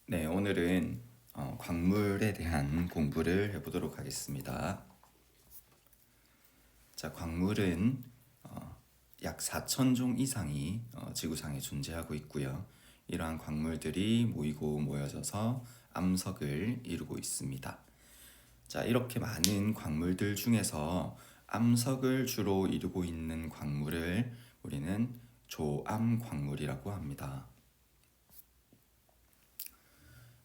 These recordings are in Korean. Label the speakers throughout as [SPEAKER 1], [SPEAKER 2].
[SPEAKER 1] 네, 오늘은 광물에 대한 공부를 해보도록 하겠습니다. 자, 광물은 약 4천 종 이상이 지구상에 존재하고 있고요. 이러한 광물들이 모이고 모여져서 암석을 이루고 있습니다. 자, 이렇게 많은 광물들 중에서 암석을 주로 이루고 있는 광물을 우리는 조암 광물이라고 합니다.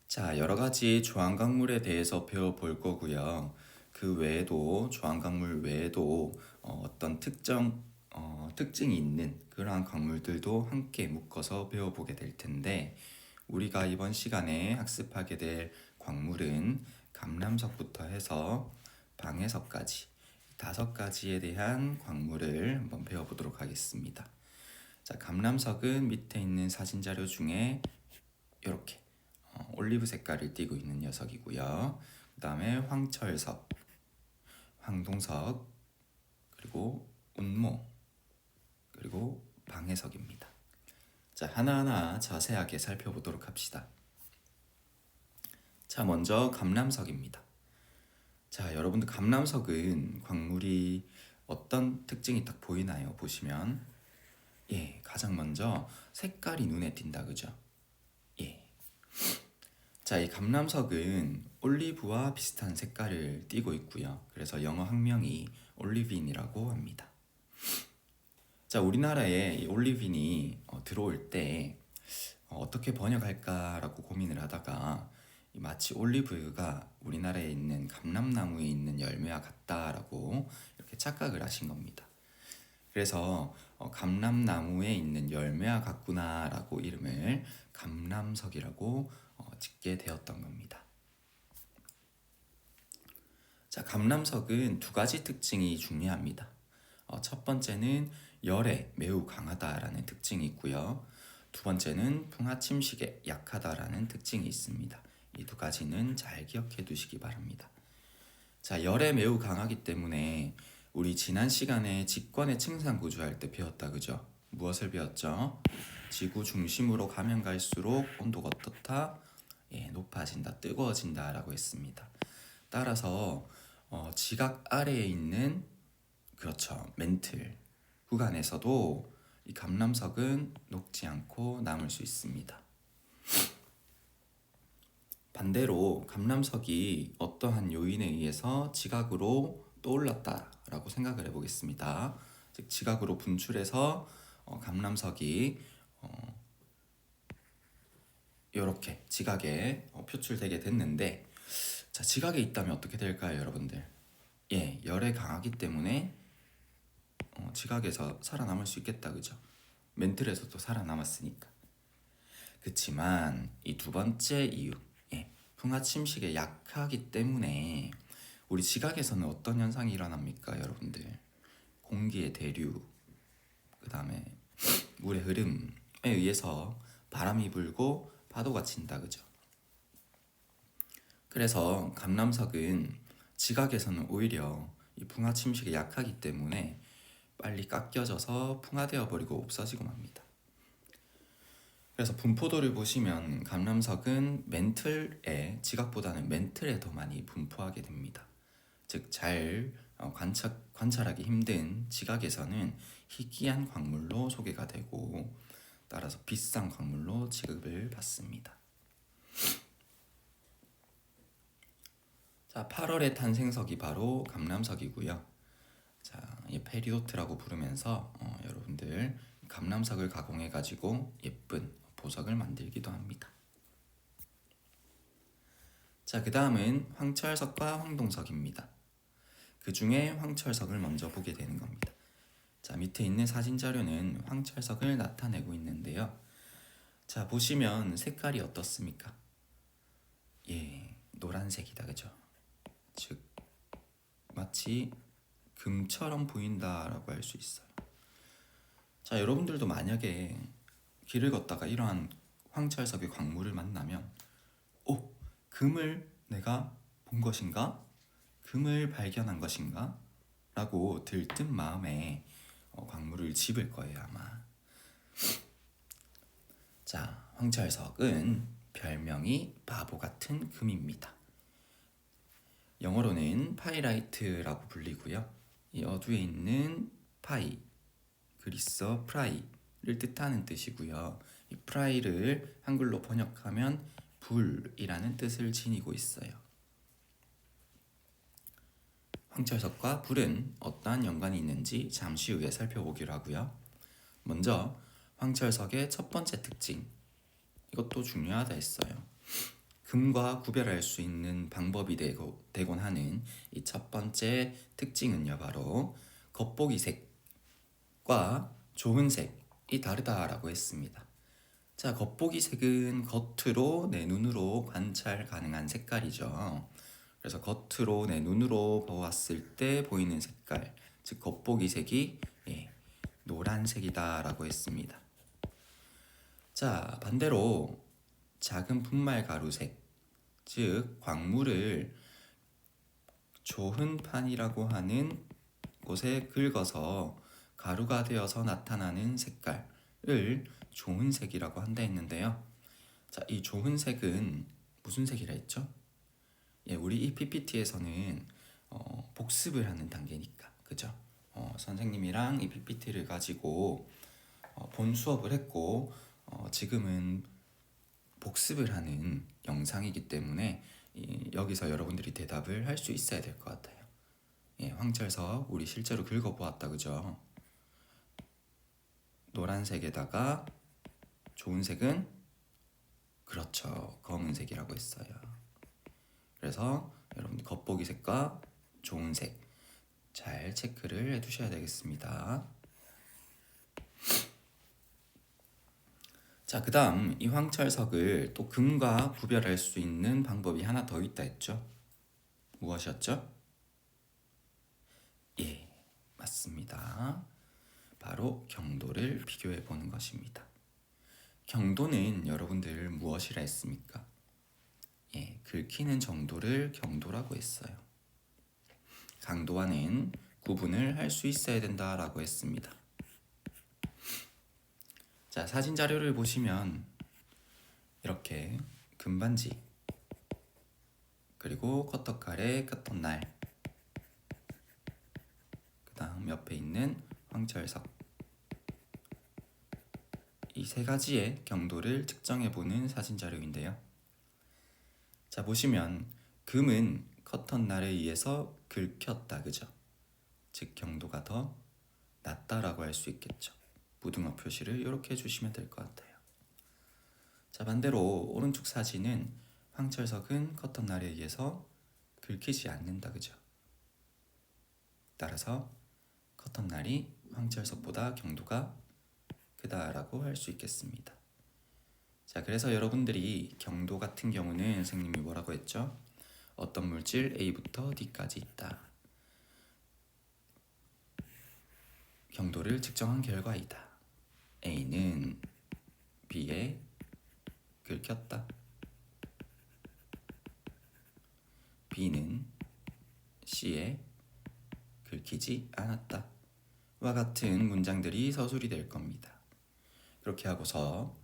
[SPEAKER 1] 자, 여러 가지 조항광물에 대해서 배워볼 거고요. 그 외에도 조항광물 외에도 어떤 특징이 있는 그러한 광물들도 함께 묶어서 배워보게 될 텐데, 우리가 이번 시간에 학습하게 될 광물은 감람석부터 해서 방해석까지 5가지에 대한 광물을 한번 배워보도록 하겠습니다. 자, 감람석은 밑에 있는 사진 자료 중에 이렇게 올리브 색깔을 띠고 있는 녀석이고요. 그 다음에 황철석, 황동석, 그리고 운모, 그리고 방해석입니다. 자, 하나하나 자세하게 살펴보도록 합시다. 자, 먼저 감람석입니다. 자, 여러분들 감람석은 광물이 어떤 특징이 딱 보이나요? 보시면 가장 먼저 색깔이 눈에 띈다, 그죠? 자, 이 감람석은 올리브와 비슷한 색깔을 띠고 있고요. 그래서 영어 학명이 올리빈이라고 합니다. 자, 우리나라에 이 올리빈이 들어올 때 어떻게 번역할까라고 고민을 하다가 마치 올리브가 우리나라에 있는 감람나무에 있는 열매와 같다라고 이렇게 착각을 하신 겁니다. 그래서 감람나무에 있는 열매와 같구나라고 이름을 감람석이라고 짓게 되었던 겁니다. 자, 감람석은 2가지 특징이 중요합니다. 첫 번째는 열에 매우 강하다라는 특징이 있고요. 2번째는 풍화침식에 약하다라는 특징이 있습니다. 이 2가지는 잘 기억해 두시기 바랍니다. 자, 열에 매우 강하기 때문에 우리 지난 시간에 직권의 층상 구조할 때 배웠다, 그죠? 무엇을 배웠죠? 지구 중심으로 가면 갈수록 온도가 어떻다? 높아진다, 뜨거워진다 라고 했습니다. 따라서 지각 아래에 있는, 그렇죠, 멘틀 구간에서도 이 감람석은 녹지 않고 남을 수 있습니다. 반대로 감람석이 어떠한 요인에 의해서 지각으로 떠올랐다라고 생각을 해보겠습니다. 즉, 지각으로 분출해서 감람석이 이렇게 지각에 표출되게 됐는데, 자, 지각에 있다면 어떻게 될까요, 여러분들? 열에 강하기 때문에 지각에서 살아남을 수 있겠다, 그죠? 멘틀에서도 살아남았으니까. 그치만 이 2번째 이유, 풍화침식에 약하기 때문에 우리 지각에서는 어떤 현상이 일어납니까, 여러분들? 공기의 대류, 그 다음에 물의 흐름에 의해서 바람이 불고 파도가 친다, 그죠? 그래서 감람석은 지각에서는 오히려 이 풍화침식에 약하기 때문에 빨리 깎여져서 풍화되어 버리고 없어지고 맙니다. 그래서 분포도를 보시면 감람석은 멘틀에, 지각보다는 멘틀에 더 많이 분포하게 됩니다. 즉, 잘 관찰하기 힘든 지각에서는 희귀한 광물로 소개가 되고, 따라서 비싼 광물로 취급을 받습니다. 자, 8월의 탄생석이 바로 감람석이고요. 자, 페리도트라고 부르면서 여러분들 감람석을 가공해 가지고 예쁜 보석을 만들기도 합니다. 자, 그 다음은 황철석과 황동석입니다. 그 중에 황철석을 먼저 보게 되는 겁니다. 자, 밑에 있는 사진 자료는 황철석을 나타내고 있는데요. 자, 보시면 색깔이 어떻습니까? 노란색이다, 그죠? 즉, 마치 금처럼 보인다라고 할 수 있어요. 자, 여러분들도 만약에 길을 걷다가 이러한 황철석의 광물을 만나면 금을 내가 본 것인가? 금을 발견한 것인가? 라고 들뜬 마음에 광물을 집을 거예요, 아마. 자, 황철석은 별명이 바보 같은 금입니다. 영어로는 파이라이트라고 불리고요. 이 어두에 있는 파이, 그리스어 프라이를 뜻하는 뜻이고요. 이 프라이를 한글로 번역하면 불이라는 뜻을 지니고 있어요. 황철석과 불은 어떠한 연관이 있는지 잠시 후에 살펴보기로 하고요. 먼저 황철석의 첫 번째 특징, 이것도 중요하다 했어요. 금과 구별할 수 있는 방법이 되곤 하는 이 첫 번째 특징은요, 바로 겉보기 색과 좋은 색이 다르다라고 했습니다. 자, 겉보기 색은 겉으로 내 눈으로 관찰 가능한 색깔이죠. 그래서 겉으로 내 눈으로 보았을 때 보이는 색깔, 즉 겉보기 색이 노란색이다라고 했습니다. 자, 반대로 작은 분말 가루색, 즉 광물을 조흔판이라고 하는 곳에 긁어서 가루가 되어서 나타나는 색깔을 조흔색이라고 한다 했는데요. 자, 이 조흔색은 무슨 색이라 했죠? 우리 이 PPT에서는 복습을 하는 단계니까, 그죠? 선생님이랑 이 PPT를 가지고 본 수업을 했고 지금은 복습을 하는 영상이기 때문에 여기서 여러분들이 대답을 할 수 있어야 될 것 같아요. 황철석 우리 실제로 긁어보았다, 그죠? 노란색에다가 좋은 색은 그렇죠, 검은색이라고 했어요. 그래서 여러분들 겉보기 색과 좋은 색 잘 체크를 해두셔야 되겠습니다. 자, 그 다음 이 황철석을 또 금과 구별할 수 있는 방법이 하나 더 있다 했죠? 무엇이었죠? 예, 맞습니다. 바로 경도를 비교해 보는 것입니다. 경도는 여러분들 무엇이라 했습니까? 긁히는 정도를 경도라고 했어요. 강도와는 구분을 할 수 있어야 된다라고 했습니다. 자, 사진 자료를 보시면 이렇게 금반지, 그리고 커터칼에 커터날, 그 다음 옆에 있는 황철석, 이 세 가지의 경도를 측정해 보는 사진 자료인데요. 자, 보시면 금은 커터날에 의해서 긁혔다, 그죠? 즉 경도가 더 낮다라고 할 수 있겠죠. 무등어 표시를 이렇게 해주시면 될 것 같아요. 자, 반대로 오른쪽 사진은 황철석은 커터날에 의해서 긁히지 않는다, 그죠? 따라서 커터날이 황철석보다 경도가 크다라고 할 수 있겠습니다. 자, 그래서 여러분들이 경도 같은 경우는 선생님이 뭐라고 했죠? 어떤 물질 A부터 D까지 있다. 경도를 측정한 결과이다. A는 B에 긁혔다. B는 C에 긁히지 않았다. 와 같은 문장들이 서술이 될 겁니다. 그렇게 하고서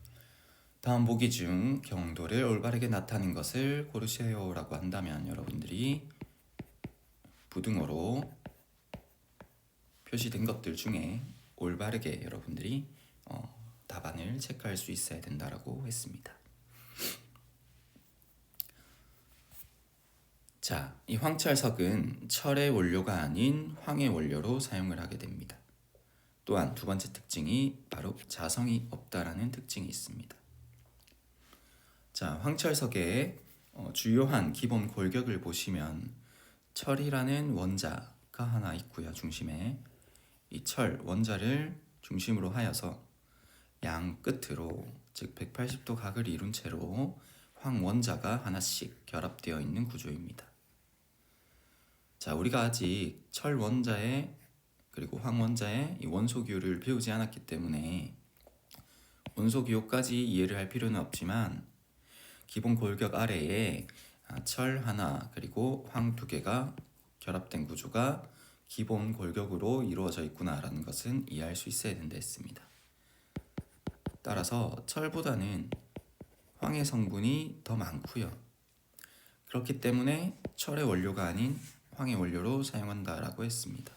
[SPEAKER 1] 다음 보기 중 경도를 올바르게 나타낸 것을 고르세요 라고 한다면 여러분들이 부등호로 표시된 것들 중에 올바르게 여러분들이 답안을 체크할 수 있어야 된다라고 했습니다. 자, 이 황철석은 철의 원료가 아닌 황의 원료로 사용을 하게 됩니다. 또한 두 번째 특징이 바로 자성이 없다라는 특징이 있습니다. 자, 황철석의 주요한 기본 골격을 보시면 철이라는 원자가 하나 있고요. 중심에 이 철 원자를 중심으로 하여서 양 끝으로, 즉 180도 각을 이룬 채로 황 원자가 하나씩 결합되어 있는 구조입니다. 자, 우리가 아직 철 원자의 그리고 황 원자의 이 원소 기호를 배우지 않았기 때문에 원소 기호까지 이해를 할 필요는 없지만 기본 골격 아래에 철 하나 그리고 황 두 개가 결합된 구조가 기본 골격으로 이루어져 있구나라는 것은 이해할 수 있어야 된다 했습니다. 따라서 철보다는 황의 성분이 더 많고요. 그렇기 때문에 철의 원료가 아닌 황의 원료로 사용한다라고 했습니다.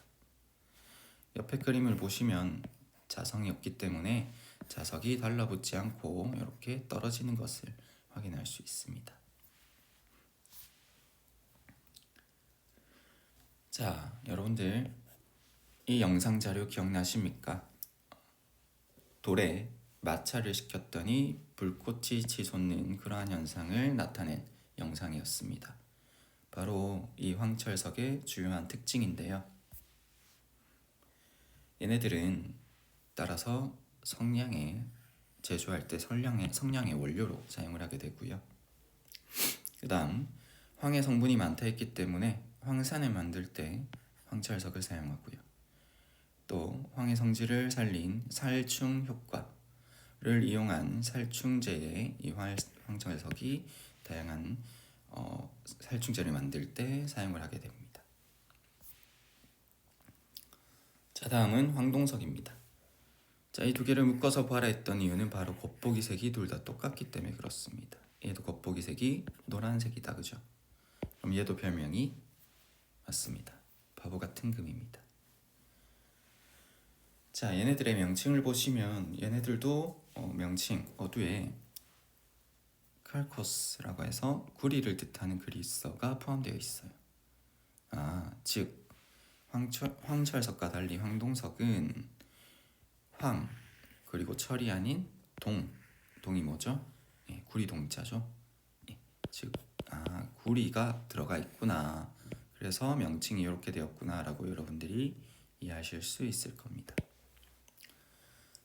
[SPEAKER 1] 옆에 그림을 보시면 자성이 없기 때문에 자석이 달라붙지 않고 이렇게 떨어지는 것을 확인할 수 있습니다. 자, 여러분들 이 영상 자료 기억나십니까? 돌에 마찰을 시켰더니 불꽃이 치솟는 그러한 현상을 나타낸 영상이었습니다. 바로 이 황철석의 주요한 특징인데요. 얘네들은 따라서 성냥에 제조할 때 성냥의 원료로 사용을 하게 되고요. 그 다음 황의 성분이 많다 했기 때문에 황산을 만들 때 황철석을 사용하고요. 또 황의 성질을 살린 살충 효과를 이용한 살충제에 이 황철석이 다양한 살충제를 만들 때 사용을 하게 됩니다. 자, 다음은 황동석입니다. 자, 이 두 개를 묶어서 보아라 했던 이유는 바로 겉보기 색이 둘 다 똑같기 때문에 그렇습니다. 얘도 겉보기 색이 노란색이다, 그죠? 그럼 얘도 별명이 맞습니다. 바보 같은 금입니다. 자, 얘네들의 명칭을 보시면 얘네들도 명칭 어두에 칼코스라고 해서 구리를 뜻하는 그리스어가 포함되어 있어요. 즉 황철석과 달리 황동석은 황 그리고 철이 아닌 동이 뭐죠? 구리 동자죠. 즉 구리가 들어가 있구나. 그래서 명칭이 이렇게 되었구나라고 여러분들이 이해하실 수 있을 겁니다.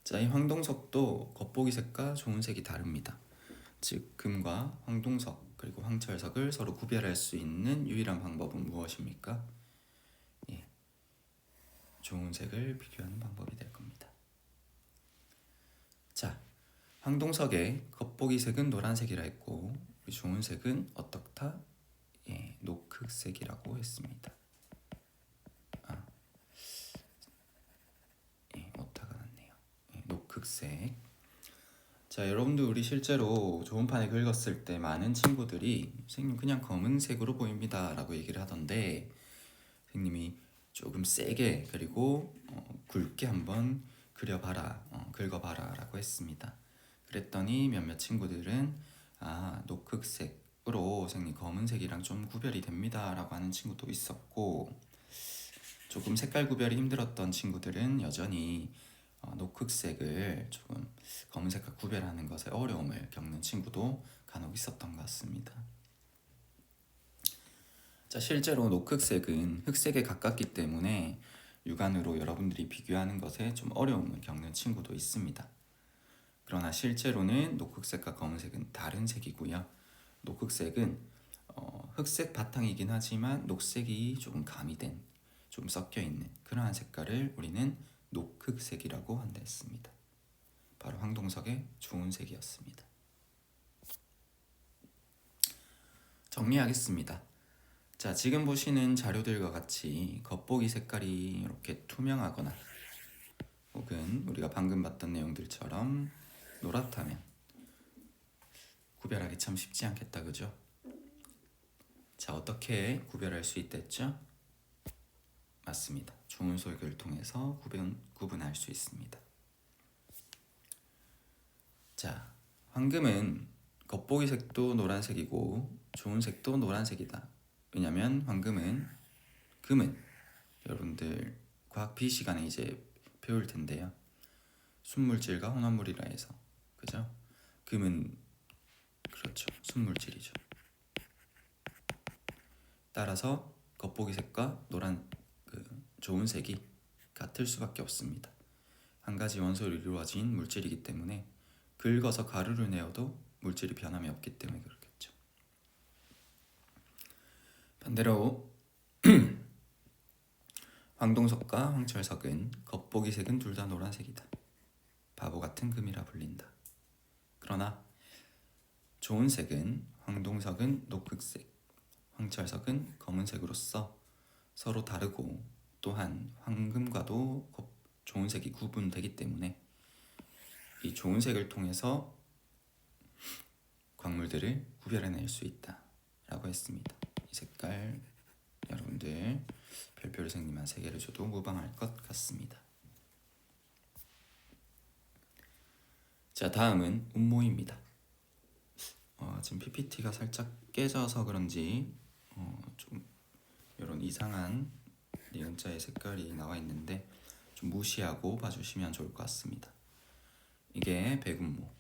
[SPEAKER 1] 자, 이 황동석도 겉보기 색과 좋은 색이 다릅니다. 즉 금과 황동석 그리고 황철석을 서로 구별할 수 있는 유일한 방법은 무엇입니까? 좋은 색을 비교하는 방법이 될 겁니다. 자, 황동석의 겉보기 색은 노란색이라 했고 좋은 색은 어떻다? 녹흑색이라고 했습니다. 오타가 났네요. 녹흑색. 자, 여러분들 우리 실제로 좋은 판에 긁었을 때 많은 친구들이 선생님 그냥 검은색으로 보입니다 라고 얘기를 하던데 선생님이 조금 세게 그리고 굵게 한번 그려봐라, 긁어봐라 라고 했습니다. 그랬더니 몇몇 친구들은 녹흑색으로 선생님 검은색이랑 좀 구별이 됩니다 라고 하는 친구도 있었고, 조금 색깔 구별이 힘들었던 친구들은 여전히 녹흑색을 조금 검은색과 구별하는 것에 어려움을 겪는 친구도 간혹 있었던 것 같습니다. 자, 실제로 녹흑색은 흑색에 가깝기 때문에 육안으로 여러분들이 비교하는 것에 좀 어려움을 겪는 친구도 있습니다. 그러나 실제로는 녹흑색과 검은색은 다른 색이고요. 녹흑색은 흑색 바탕이긴 하지만 녹색이 조금 가미된, 좀 섞여있는 그러한 색깔을 우리는 녹흑색이라고 한다 했습니다. 바로 황동석의 좋은 색이었습니다. 정리하겠습니다. 자, 지금 보시는 자료들과 같이 겉보기 색깔이 이렇게 투명하거나 혹은 우리가 방금 봤던 내용들처럼 노랗다면 구별하기 참 쉽지 않겠다, 그죠? 자, 어떻게 구별할 수 있댔죠? 맞습니다. 좋은 색을 통해서 구분할 수 있습니다. 자, 황금은 겉보기 색도 노란색이고 좋은 색도 노란색이다. 왜냐면 황금은 금은 여러분들 과학 B 시간에 이제 배울 텐데요. 순물질과 혼합물이라 해서 그죠? 금은 그렇죠. 순물질이죠. 따라서 겉보기 색과 좋은 색이 같을 수밖에 없습니다. 한 가지 원소로 이루어진 물질이기 때문에 긁어서 가루를 내어도 물질이 변함이 없기 때문에 그렇겠죠. 반대로 황동석과 황철석은 겉보기 색은 둘 다 노란색이다. 바보 같은 금이라 불린다. 그러나 좋은 색은 황동석은 녹흑색, 황철석은 검은색으로서 서로 다르고 또한 황금과도 좋은 색이 구분되기 때문에 이 좋은 색을 통해서 광물들을 구별해낼 수 있다라고 했습니다. 이 색깔 여러분들 별표를 생님한 3개를 줘도 무방할 것 같습니다. 자, 다음은 운모입니다. 지금 PPT가 살짝 깨져서 그런지 좀 이런 이상한 니은자의 색깔이 나와 있는데 좀 무시하고 봐주시면 좋을 것 같습니다. 이게 백운모,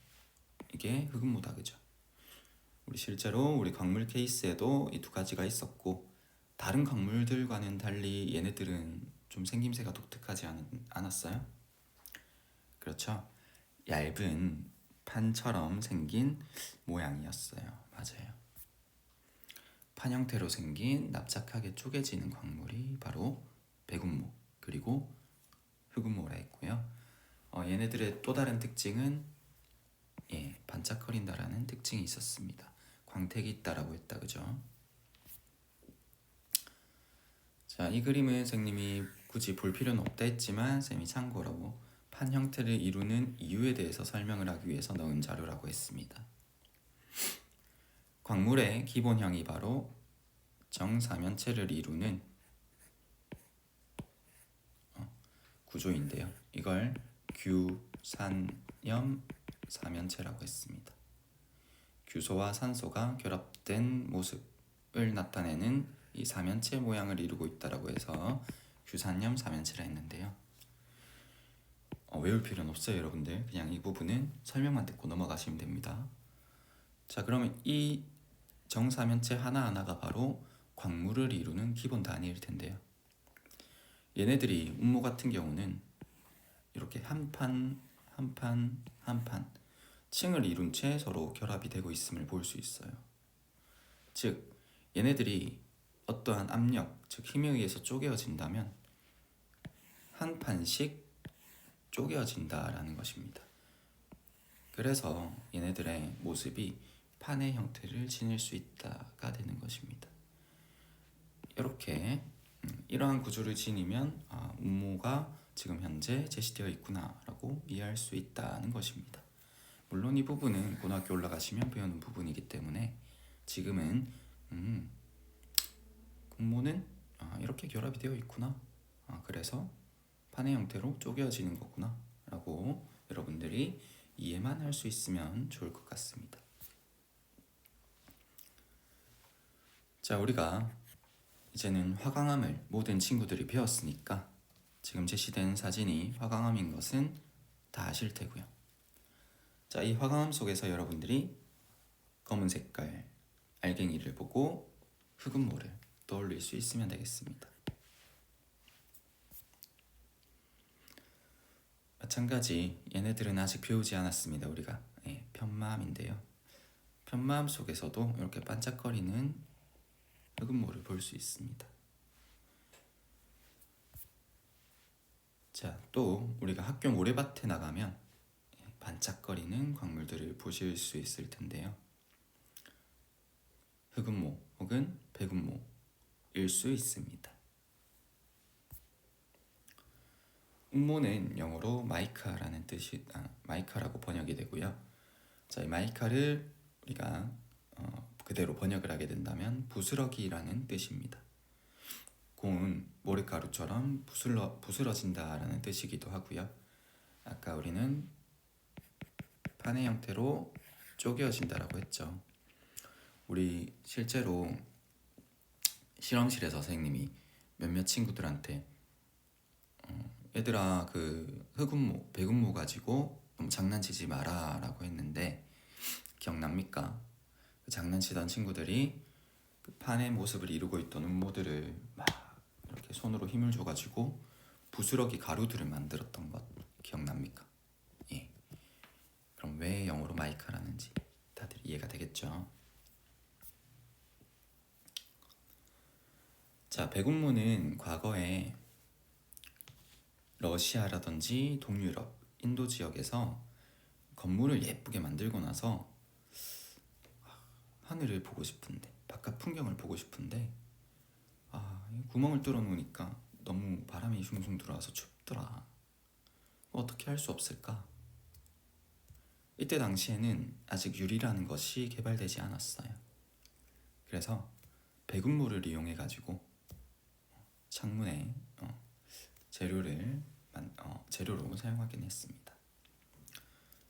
[SPEAKER 1] 이게 흑운모다, 그죠? 우리 실제로 우리 광물 케이스에도 이 두 가지가 있었고, 다른 광물들과는 달리 얘네들은 좀 생김새가 독특하지 않았어요? 그렇죠? 얇은 판처럼 생긴 모양이었어요. 맞아요. 판 형태로 생긴 납작하게 쪼개지는 광물이 바로 백운모 그리고 흑운모라 했고요. 얘네들의 또 다른 특징은 반짝거린다라는 특징이 있었습니다. 광택이 있다라고 했다, 그죠? 자, 이 그림은 선생님이 굳이 볼 필요는 없다 했지만 쌤이 참고로 판 형태를 이루는 이유에 대해서 설명을 하기 위해서 넣은 자료라고 했습니다. 광물의 기본형이 바로 정사면체를 이루는 구조인데요. 이걸 규산염 사면체라고 했습니다. 규소와 산소가 결합된 모습을 나타내는 이 사면체 모양을 이루고 있다라고 해서 규산염 사면체라 했는데요. 외울 필요는 없어요, 여러분들. 그냥 이 부분은 설명만 듣고 넘어가시면 됩니다. 자, 그러면 이 정사면체 하나하나가 바로 광물을 이루는 기본 단위일 텐데요. 얘네들이 운모 같은 경우는 이렇게 한 판 층을 이룬 채 서로 결합이 되고 있음을 볼 수 있어요. 즉 얘네들이 어떠한 압력, 즉 힘에 의해서 쪼개어진다면 한 판씩 쪼개어진다라는 것입니다. 그래서 얘네들의 모습이 판의 형태를 지닐 수 있다가 되는 것입니다. 이렇게 이러한 구조를 지니면 운모가 지금 현재 제시되어 있구나라고 이해할 수 있다는 것입니다. 물론 이 부분은 고등학교 올라가시면 배우는 부분이기 때문에 지금은 운모는 이렇게 결합이 되어 있구나, 그래서 판의 형태로 쪼개어지는 거구나 라고 여러분들이 이해만 할 수 있으면 좋을 것 같습니다. 자, 우리가 이제는 화강암을 모든 친구들이 배웠으니까 지금 제시된 사진이 화강암인 것은 다 아실 테고요. 자, 이 화강암 속에서 여러분들이 검은 색깔 알갱이를 보고 흑운모를 떠올릴 수 있으면 되겠습니다. 마찬가지 얘네들은 아직 배우지 않았습니다. 우리가 편마암인데요. 편마암 속에서도 이렇게 반짝거리는 흑운모를 볼 수 있습니다. 자, 또 우리가 학교 모래밭에 나가면 반짝거리는 광물들을 보실 수 있을 텐데요. 흑운모 혹은 백운모일 수 있습니다. 운모는 영어로 마이카라는 뜻이 마이카라고 번역이 되고요. 자, 이 마이카를 우리가 그대로 번역을 하게 된다면 부스러기라는 뜻입니다. 고운 모래가루처럼 부스러진다라는 뜻이기도 하고요. 아까 우리는 판의 형태로 쪼개어진다라고 했죠. 우리 실제로 실험실에서 선생님이 몇몇 친구들한테 얘들아 그 흑운모, 백운모 가지고 너무 장난치지 마라 라고 했는데 기억납니까? 그 장난치던 친구들이 그 판의 모습을 이루고 있던 운모들을 막 이렇게 손으로 힘을 줘가지고 부스러기 가루들을 만들었던 것 기억납니까? 예. 그럼 왜 영어로 마이카라는지 다들 이해가 되겠죠? 자, 백운모는 과거에 러시아라든지 동유럽, 인도 지역에서 건물을 예쁘게 만들고 나서 하늘을 보고 싶은데, 바깥 풍경을 보고 싶은데 구멍을 뚫어 놓으니까 너무 바람이 숭숭 들어와서 춥더라. 어떻게 할 수 없을까? 이때 당시에는 아직 유리라는 것이 개발되지 않았어요. 그래서 배군물을 이용해 가지고 창문에 재료로 사용하긴 했습니다.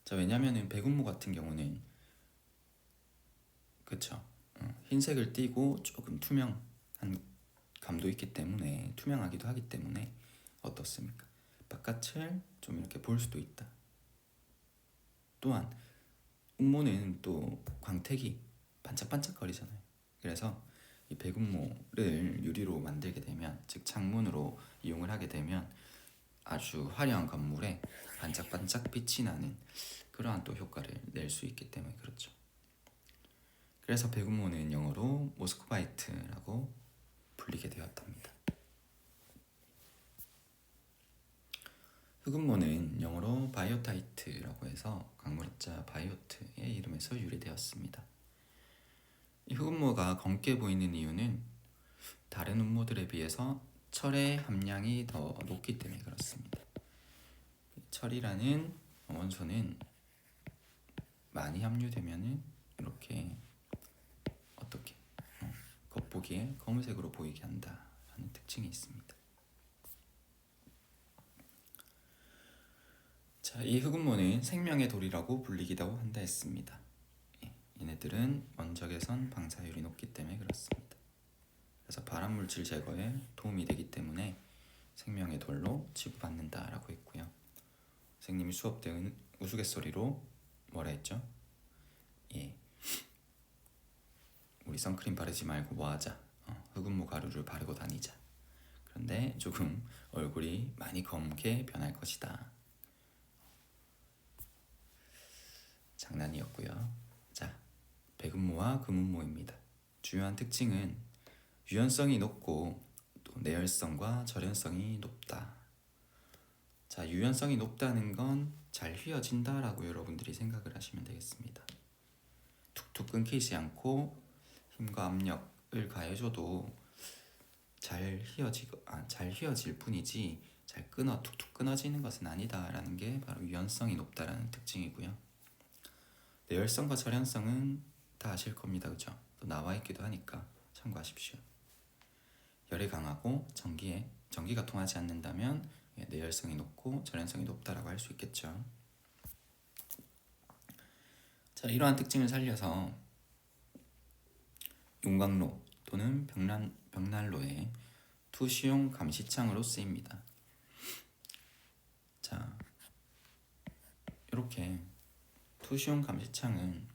[SPEAKER 1] 자, 왜냐면은 배군무 같은 경우는 그쵸, 흰색을 띠고 조금 투명한 감도 있기 때문에, 투명하기도 하기 때문에 어떻습니까? 바깥을 좀 이렇게 볼 수도 있다. 또한 운모는 또 광택이 반짝반짝거리잖아요. 그래서 이 배군모를 유리로 만들게 되면, 즉 창문으로 이용을 하게 되면 아주 화려한 건물에 반짝반짝 빛이 나는 그러한 또 효과를 낼 수 있기 때문에 그렇죠. 그래서 배군모는 영어로 모스크바이트라고 불리게 되었답니다. 흑음모는 영어로 바이오타이트라고 해서 강물자 바이오트의 이름에서 유래되었습니다. 이 흑음모가 검게 보이는 이유는 다른 음모들에 비해서 철의 함량이 더 높기 때문에 그렇습니다. 철이라는 원소는 많이 함유되면은 이렇게 어떻게 겉보기에 검은색으로 보이게 한다라는 특징이 있습니다. 자, 이 흑음모는 생명의 돌이라고 불리기도 한다 했습니다. 얘네들은 원적외선 방사율이 높기 때문에 그렇습니다. 그래서 발암물질 제거에 도움이 되기 때문에 생명의 돌로 지급받는다라고 했고요. 선생님이 수업 때 우스갯소리로 뭐라 했죠? 우리 선크림 바르지 말고 뭐하자? 흑음모 가루를 바르고 다니자. 그런데 조금 얼굴이 많이 검게 변할 것이다. 장난이었고요. 자, 백음모와 금음모입니다. 주요한 특징은 유연성이 높고 또 내열성과 절연성이 높다. 자, 유연성이 높다는 건 잘 휘어진다라고 여러분들이 생각을 하시면 되겠습니다. 툭툭 끊기지 않고 힘과 압력을 가해줘도 잘 휘어질 뿐이지 툭툭 끊어지는 것은 아니다라는 게 바로 유연성이 높다라는 특징이고요. 내열성과 절연성은 다 아실 겁니다, 그죠? 또 나와 있기도 하니까 참고하십시오. 열이 강하고 전기가 통하지 않는다면 내열성이 높고 절연성이 높다라고 할 수 있겠죠. 자, 이러한 특징을 살려서 용광로 또는 벽난로의 투시용 감시창으로 쓰입니다. 자, 이렇게 투시용 감시창은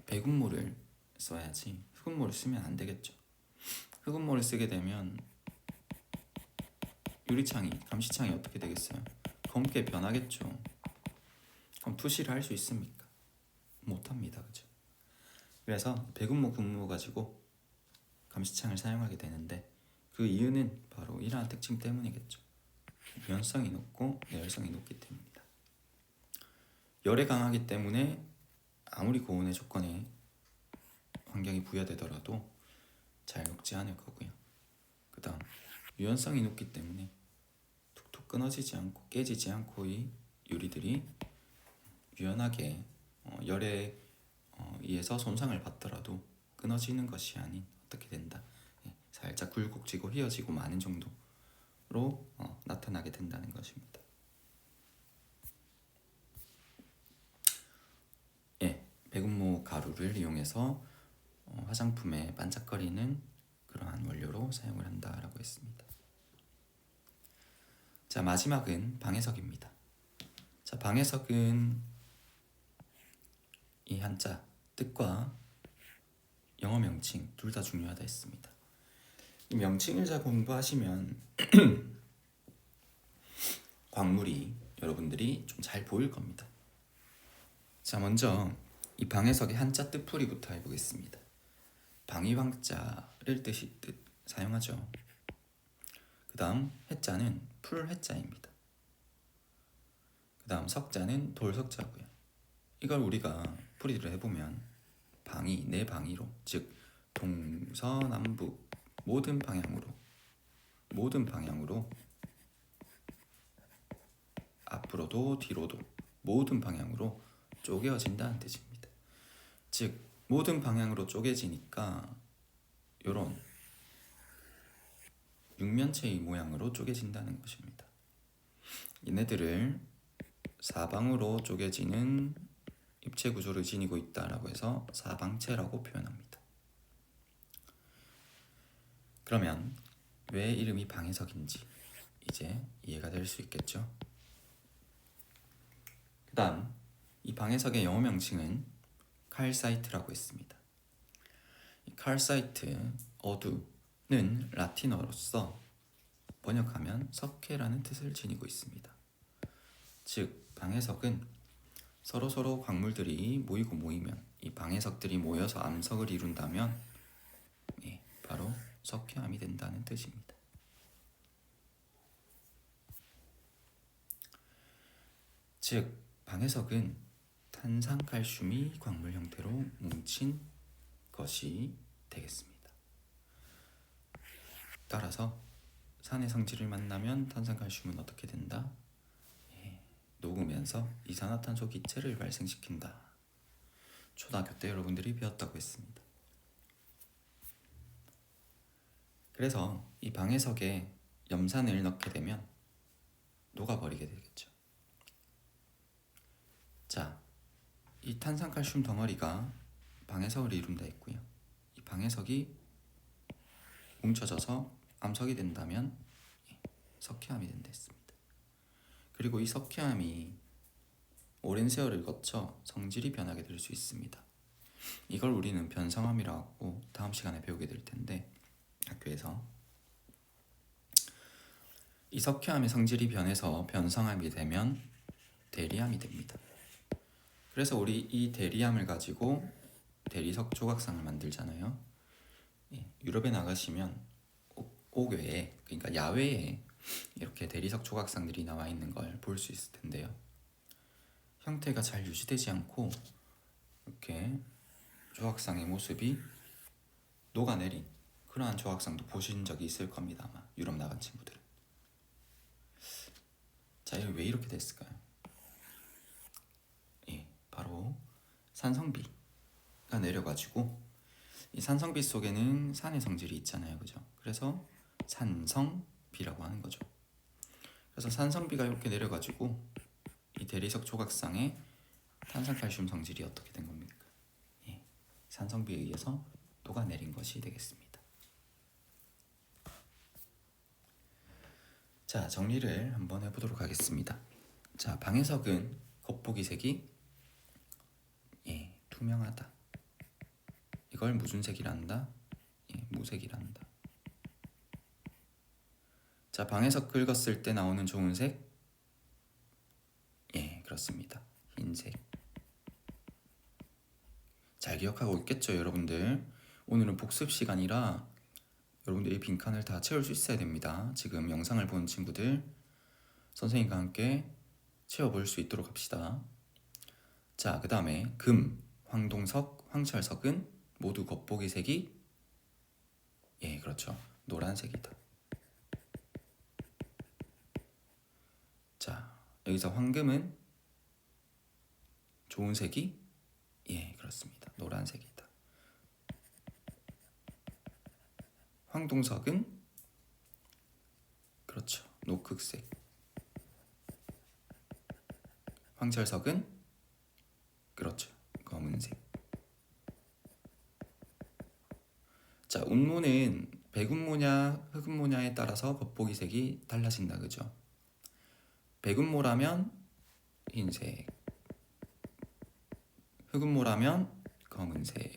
[SPEAKER 1] 배군모를 써야지 흑음모를 쓰면 안 되겠죠. 흑음모를 쓰게 되면 감시창이 어떻게 되겠어요? 검게 변하겠죠. 그럼 투시를 할 수 있습니까? 못합니다, 그죠? 그래서 배군모, 금모 가지고 감시창을 사용하게 되는데 그 이유는 바로 이러한 특징 때문이겠죠. 유연성이 높고 내열성이 높기 때문입니다. 열에 강하기 때문에 아무리 고온의 조건에 환경이 부여되더라도 잘 녹지 않을 거고요. 그 다음 유연성이 높기 때문에 툭툭 끊어지지 않고 깨지지 않고 이 유리들이 유연하게 열에 의해서 손상을 받더라도 끊어지는 것이 아닌 어떻게 된다. 살짝 굴곡지고 휘어지고 마는 정도로 나타나게 된다는 것입니다. 배군모 가루를 이용해서 화장품에 반짝거리는 그러한 원료로 사용을 한다라고 했습니다. 자, 마지막은 방해석입니다. 자, 방해석은 이 한자 뜻과 영어 명칭 둘 다 중요하다 했습니다. 이 명칭을 잘 공부하시면 광물이 여러분들이 좀 잘 보일 겁니다. 자, 먼저 이 방해석의 한자 뜻풀이부터 해보겠습니다. 방위황자를 사용하죠. 그 다음 해자는 풀해자입니다. 그 다음 석자는 돌석자고요. 이걸 우리가 풀이를 해보면 내 방위로, 즉 동서남북 모든 방향으로 앞으로도 뒤로도 모든 방향으로 쪼개어진다는 뜻입니다. 즉 모든 방향으로 쪼개지니까 이런 육면체의 모양으로 쪼개진다는 것입니다. 얘네들을 사방으로 쪼개지는 입체 구조를 지니고 있다라고 해서 사방체라고 표현합니다. 그러면 왜 이름이 방해석인지 이제 이해가 될 수 있겠죠? 그 다음 이 방해석의 영어 명칭은 칼사이트라고 했습니다. 이 칼사이트, 어두는 라틴어로서 번역하면 석회라는 뜻을 지니고 있습니다. 즉 방해석은 서로 광물들이 모이면 이 방해석들이 모여서 암석을 이룬다면 바로 석회암이 된다는 뜻입니다. 즉 방해석은 탄산칼슘이 광물 형태로 뭉친 것이 되겠습니다. 따라서 산의 성질을 만나면 탄산칼슘은 어떻게 된다? 녹으면서 이산화탄소 기체를 발생시킨다. 초등학교 때 여러분들이 배웠다고 했습니다. 그래서 이 방해석에 염산을 넣게 되면 녹아버리게 되겠죠. 자, 이 탄산칼슘 덩어리가 방해석을 이룬다 했고요. 이 방해석이 뭉쳐져서 암석이 된다면 석회암이 된다 했습니다. 그리고 이 석회암이 오랜 세월을 거쳐 성질이 변하게 될 수 있습니다. 이걸 우리는 변성암이라고 다음 시간에 배우게 될 텐데 학교에서 이 석회암의 성질이 변해서 변성암이 되면 대리암이 됩니다. 그래서 우리 이 대리암을 가지고 대리석 조각상을 만들잖아요. 유럽에 나가시면 옥외에, 그러니까 야외에 이렇게 대리석 조각상들이 나와 있는 걸 볼 수 있을 텐데요. 형태가 잘 유지되지 않고 이렇게 조각상의 모습이 녹아내린 그러한 조각상도 보신 적이 있을 겁니다. 아마 유럽 나간 친구들은. 자, 이게 왜 이렇게 됐을까요? 바로 산성비가 내려가지고 이 산성비 속에는 산의 성질이 있잖아요, 그죠? 그래서 산성비라고 하는 거죠. 그래서 산성비가 이렇게 내려가지고 이 대리석 조각상의 탄산칼슘 성질이 어떻게 된 겁니까? 산성비에 의해서 녹아내린 것이 되겠습니다. 자, 정리를 한번 해보도록 하겠습니다. 자, 방해석은 겉보기 색이 투명하다. 이걸 무슨 색이란다? 무색이란다. 자, 방해석 긁었을 때 나오는 좋은 색? 그렇습니다. 흰색. 잘 기억하고 있겠죠, 여러분들? 오늘은 복습 시간이라 여러분들이 빈칸을 다 채울 수 있어야 됩니다. 지금 영상을 보는 친구들 선생님과 함께 채워볼 수 있도록 합시다. 자, 그 다음에 금, 황동석, 황철석은 모두 겉보기 색이 그렇죠. 노란색이다. 자, 여기서 황금은 좋은 색이 그렇습니다. 노란색이다. 황동석은 그렇죠. 노크색. 황철석은 그렇죠. 검은색. 자, 운모는 백운모냐 흑운모냐에 따라서 겉보기 색이 달라진다, 그죠? 백운모라면 흰색, 흑운모라면 검은색.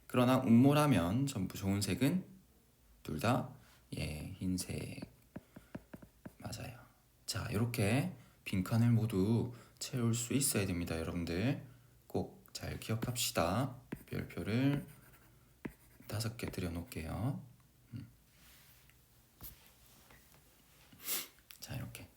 [SPEAKER 1] 그러나 운모라면 전부 좋은 색은 둘 다 흰색. 맞아요. 자, 이렇게 빈칸을 모두 채울 수 있어야 됩니다, 여러분들. 꼭 잘 기억합시다. 별표를 5개 드려놓을게요. 자, 이렇게.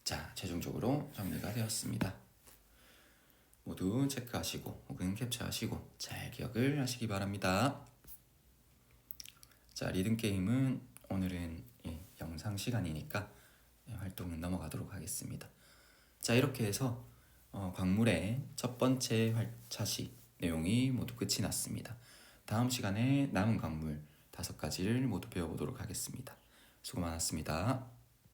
[SPEAKER 1] 자, 최종적으로 정리가 되었습니다. 모두 체크하시고 혹은 캡처하시고 잘 기억을 하시기 바랍니다. 자, 리듬 게임은 오늘은 영상 시간이니까 활동은 넘어가도록 하겠습니다. 자, 이렇게 해서 광물의 첫 번째 차시 내용이 모두 끝이 났습니다. 다음 시간에 남은 광물 5가지를 모두 배워보도록 하겠습니다. 수고 많았습니다.